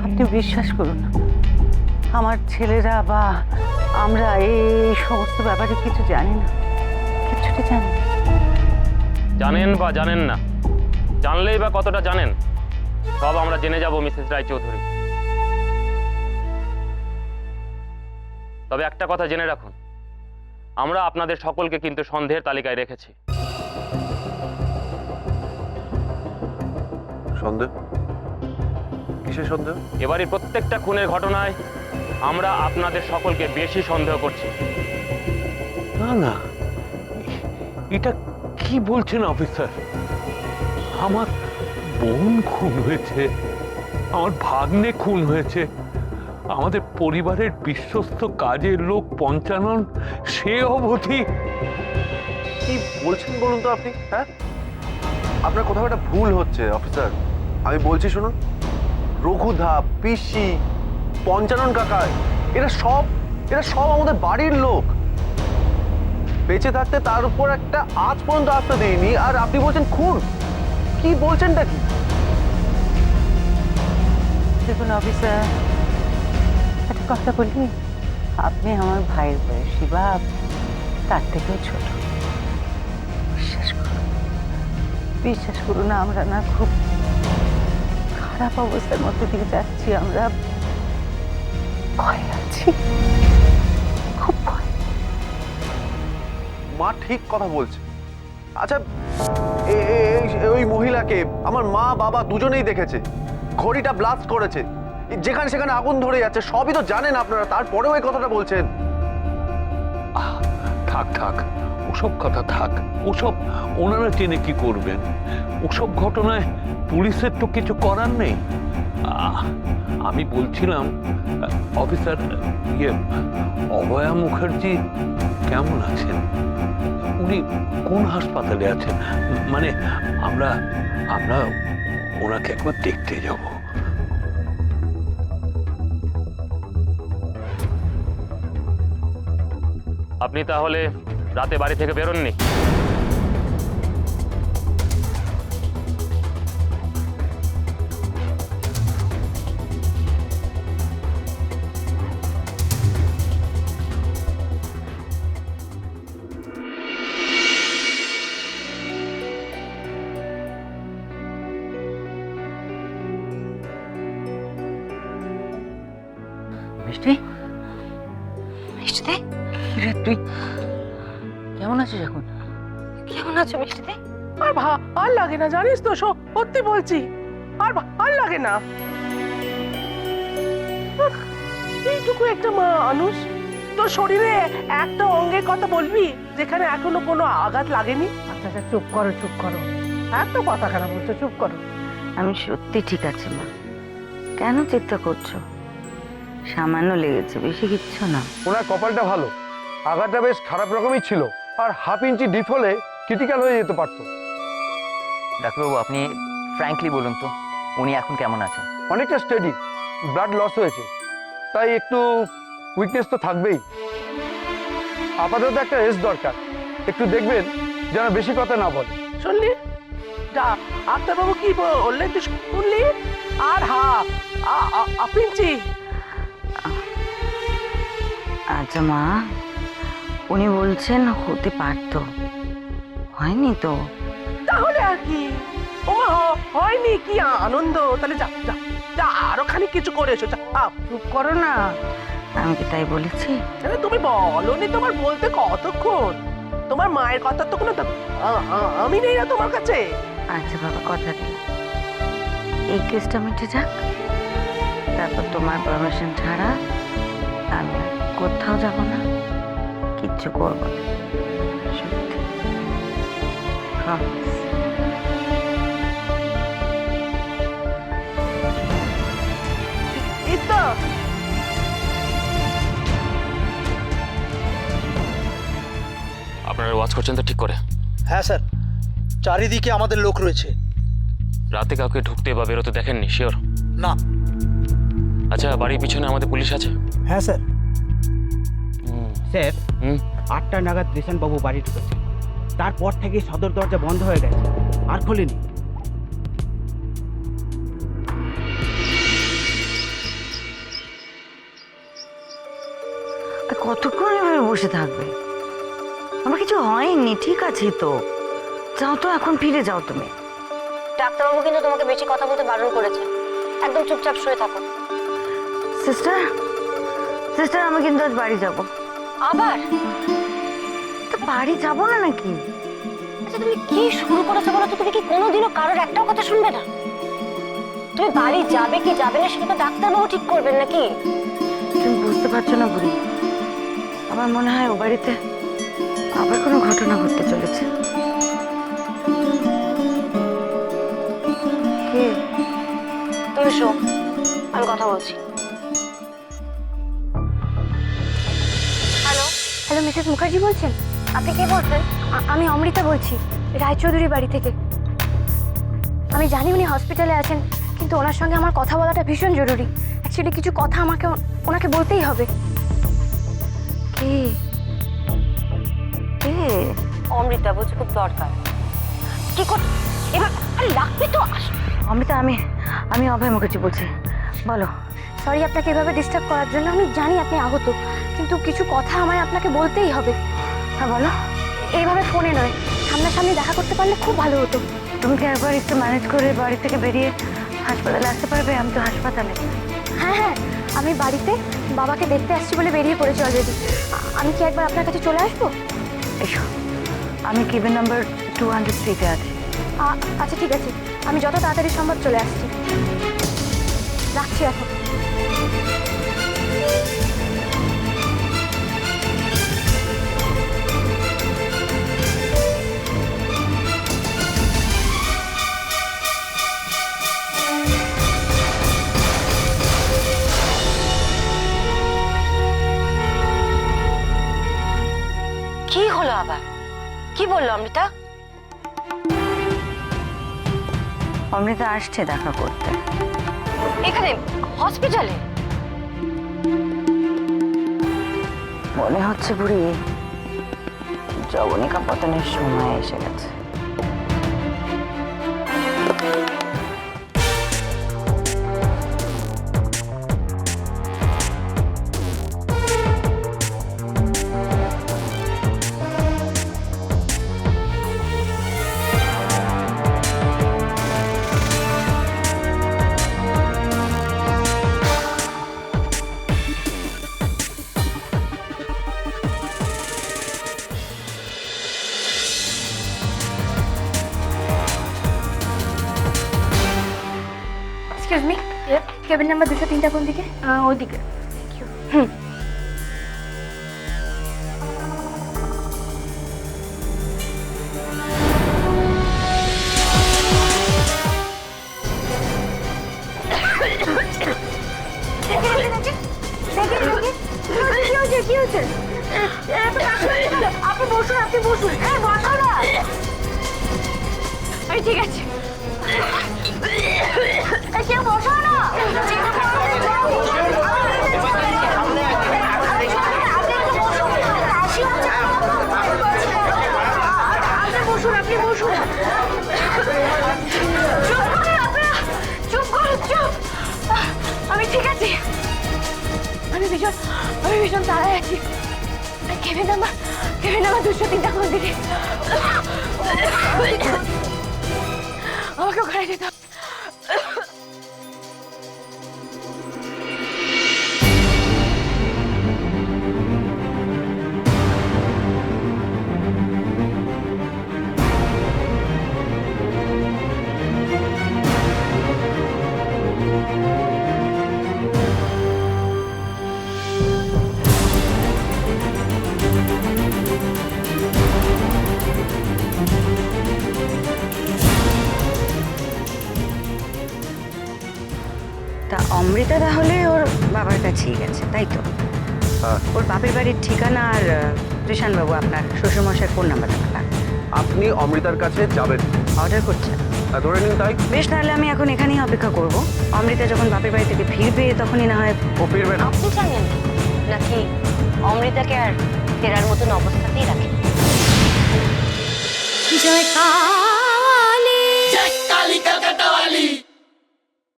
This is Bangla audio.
আপনি বিশ্বাস করুন, আমার ছেলেরা বা আমরা এই সমস্ত ব্যাপারে কিছু জানি না, কিছুটা জানি না। জানেন বা জানেন না, জানলেই বা কতটা জানেন, সব আমরা জেনে যাব মিসেস রায়চৌধুরী। তবে একটা কথা জেনে রাখুন, আমরা আপনাদের সকলকে কিন্তু সন্দেহের তালিকায় রেখেছি। সন্দেহ? কিসের সন্দেহ? এবারে প্রত্যেকটা খুনের ঘটনায় আমরা আপনাদের সকলকে বেশি সন্দেহ করছি। না না, এটা কি বলছেন অফিসার? আমার বোন খুন হয়েছে, আমার ভাগ্নে খুন হয়েছে, আমাদের পরিবারের বিশ্বস্ত কাজের লোক পঞ্চানন সে অবধি। কি বলছেন বলুন তো আপনি? হ্যাঁ, আপনার কোথাও একটা ভুল হচ্ছে অফিসার। আমি বলছি শুনুন, রঘুধা, পিসি, পঞ্চানন কাকা, এরা সব আমাদের বাড়ির লোক। বেঁচে থাকতে তার উপর একটা আজ পর্যন্ত আসতে দেয়নি, আর আপনি বলছেন খুন? কি বলছেনটা কি? দেখুন অফিসার, একটা কথা বলি, আপনি আমার ভাইয়ের বয়সী বা তার থেকেও ছোট। বিশ্বাস করুন, আমরা না খুব খারাপ অবস্থার মধ্যে দিয়ে যাচ্ছি। আমরা ভয় আছি, খুব ভয়। মা ঠিক কথা বলছে। আচ্ছা, ওই মহিলাকে আমার মা বাবা দুজনেই দেখেছে, ঘড়িটা ব্লাস্ট করেছে, যেখানে সেখানে আগুন ধরে যাচ্ছে, সবই তো জানেন আপনারা, তারপরেও এই কথাটা বলছেন। থাক থাক, ওসব কথা থাক, ওসব ওনারা জেনে কি করবেন? ওসব ঘটনায় পুলিশের তো কিছু করার নেই। আমি বলছিলাম অফিসার, অভয়া মুখার্জি কেমন আছেন? উনি কোন হাসপাতালে আছেন? মানে আমরা আমরা ওনাকে একবার দেখতে যাব। আপনি তাহলে রাতে বাড়ি থেকে বেরোননি? মিষ্টি, মিষ্টিতে, রে তুই কেমন আছিস এখন? কেমন আছো মিষ্টিতে? আর লাগে না, জানিস তো, সত্যি বলছি, আর লাগে না। এইটুকু একটা মানুষ, তোর শরীরে একটা অঙ্গের কথা বলবি যেখানে এখনো কোনো আঘাত লাগেনি? আচ্ছা আচ্ছা, চুপ করো চুপ করো, এত কথা কেন বলছো? চুপ করো। আমি সত্যি ঠিক আছে মা, কেন চিন্তা করছো? সামান্য লেগেছে, বেশি কিচ্ছু না। ওনার কপালটা ভালো, আঘাতটা বেশ খারাপ রকমই ছিল, আর হাফ ইঞ্চি ডিপ হলে ক্রিটিক্যাল হয়ে যেতে পারতো। ডাক্তারবাবু, আপনি ফ্র্যাঙ্কলি বলুন তো, উনি এখন কেমন আছেন? অনেকটা স্টেডি, ব্লাড লস হয়েছে, তাই একটু উইকনেস তো থাকবেই। আপাতত একটা রেস্ট দরকার, একটু দেখবেন যেন বেশি কথা না বলে। শুনলি ডাক্তারবাবু কি বললেন? তুই শুনলি? আর আপিঞ্চি। আচ্ছা মা, উনি বলছেন হতে পারতো, হয়নি তো। তাহলে আর কি, ওমা হয়নি, কি আনন্দ। তাহলে যা যা যা, আরো খানিক কিছু করে এসো। চুপ করো না, আমি কি তাই বলেছি? তুমি বলনি, তোমার বলতে কতক্ষণ? তোমার মায়ের কথা তো কোনো আমি নেই না তোমার কাছে। আচ্ছা বাবা, কথা দিই, এই কেসটা মিটে যাক, তারপর তোমার পারমিশন ছাড়া আমি আর কোথাও যাব না, কিচ্ছু করবো না, সত্যি প্রমিস। ইতো আপনারা ওয়াচ করছেন তো ঠিক করে? হ্যাঁ স্যার, চারিদিকে আমাদের লোক রয়েছে। রাতে কাউকে ঢুকতে বা বেরোতে দেখেননি? শিওর? না। আচ্ছা, বাড়ির পিছনে আমাদের পুলিশ আছে? হ্যাঁ স্যার। স্যার, 8টা নাগাদ রেশনবাবু বাড়ি ঢুকেছেন, তারপর থেকে সদর দরজা বন্ধ হয়ে গেছে, আর খোলেনি। কতক্ষণ এভাবে বসে থাকবে? আমার কিছু হয়নি, ঠিক আছে তো। যাও তো, এখন ফিরে যাও তুমি। ডাক্তারবাবু কিন্তু তোমাকে বেশি কথা বলতে বারণ করেছে। একদম চুপচাপ শুয়ে থাকো। সিস্টার, সিস্টার, আমি কিন্তু আজ বাড়ি যাব। আবার? তো বাড়ি যাব না নাকি? আচ্ছা তুমি কি শুরু করেছো বলো তো? তুমি কি কোনোদিনও কারোর একটাও কথা শুনবে না? তুমি বাড়ি যাবে কি যাবে না সেটা তো ডাক্তারবাবু ঠিক করবেন নাকি? তুমি বুঝতে পারছো না বুড়ি, আমার মনে হয় ও বাড়িতে আবার কোনো ঘটনা ঘটতে চলেছে। কে? তুমি শো, আমি কথা বলছি। হ্যালো হ্যালো, মিসেস মুখার্জি বলছেন? আপনি কে বলছেন? আমি অমৃতা বলছি, রায়চৌধুরী বাড়ি থেকে। আমি জানি উনি হসপিটালে আছেন, কিন্তু ওনার সঙ্গে আমার কথা বলাটা ভীষণ জরুরি। অ্যাকচুয়ালি কিছু কথা আমাকে ওনাকে বলতেই হবে। কে? কে? অমৃতা বলছে খুব দরকার। কি কর এবার? আরে লাগবে তো। অমৃতা, আমি অভয় মুখার্জি বলছি, বলো। সরি আপনাকে এভাবে ডিস্টার্ব করার জন্য। আমি জানি আপনি আহত, কিন্তু কিছু কথা আমায় আপনাকে বলতেই হবে। হ্যাঁ বলো। এইভাবে ফোনে নয়, সামনাসামনি দেখা করতে পারলে খুব ভালো হতো। তুমি কি একবার একটু ম্যানেজ করে বাড়ি থেকে বেরিয়ে হাসপাতালে আসতে পারবে? আমি তো হাসপাতালে। হ্যাঁ হ্যাঁ, আমি বাড়িতে বাবাকে দেখতে আসছি বলে বেরিয়ে পড়েছি অলরেডি। আমি কি একবার আপনার কাছে চলে আসবো? এসো, আমি কেবিন নাম্বার 203-তে আছি। আচ্ছা ঠিক আছে, আমি যত তাড়াতাড়ি সম্ভব চলে আসছি। রাখছি এখন। কি হলো আবার? কি বললো অমৃতা? অমৃতা আসছে দেখা করতে। এখানে হসপিটালে? মনে হচ্ছে বুড়ি জবনিকা পতনের সময় এসে গেছে। এক্সকিউজ মি, কেবিন নাম্বার 203টা কোন দিকে? ওইদিকে। হুম। কি হচ্ছে? আপনি বসুন, আপনি বসুন। হ্যাঁ বসো না। আরে ঠিক আছে, কেউ বসো না। বসুন, আপনি বসুন। চুপ করো, চুপ। আমি ঠিক আছি। আমি ভীষণ তাড়ায় আছি। কেবিন নাম্বার 203টা কোন দিকে? আমাকে ওখানে যেতে হবে। তা অমৃতা তাহলে ওর বাবার কাছেই গেছে, তাই তো? হ্যাঁ। ওর বাপের বাড়ির ঠিকানা আর কৃষাণবাবু আপনার শ্বশুরমশাই ফোন নাম্বার দেওয়া। আপনি অমৃতার কাছে যাবেন? অর্ডার করছেন? ধরে নিন তাই। বেশ, তাহলে আমি এখন এখানেই অপেক্ষা করব। অমৃতা যখন বাপের বাড়ি থেকে ফিরবে তখনই না হয়। ও ফিরবে না? আপনি জানেন নাকি অমৃতাকে আর ফেরার মতন অবস্থাতেই রাখেন? জয় কালী, জয় কালী,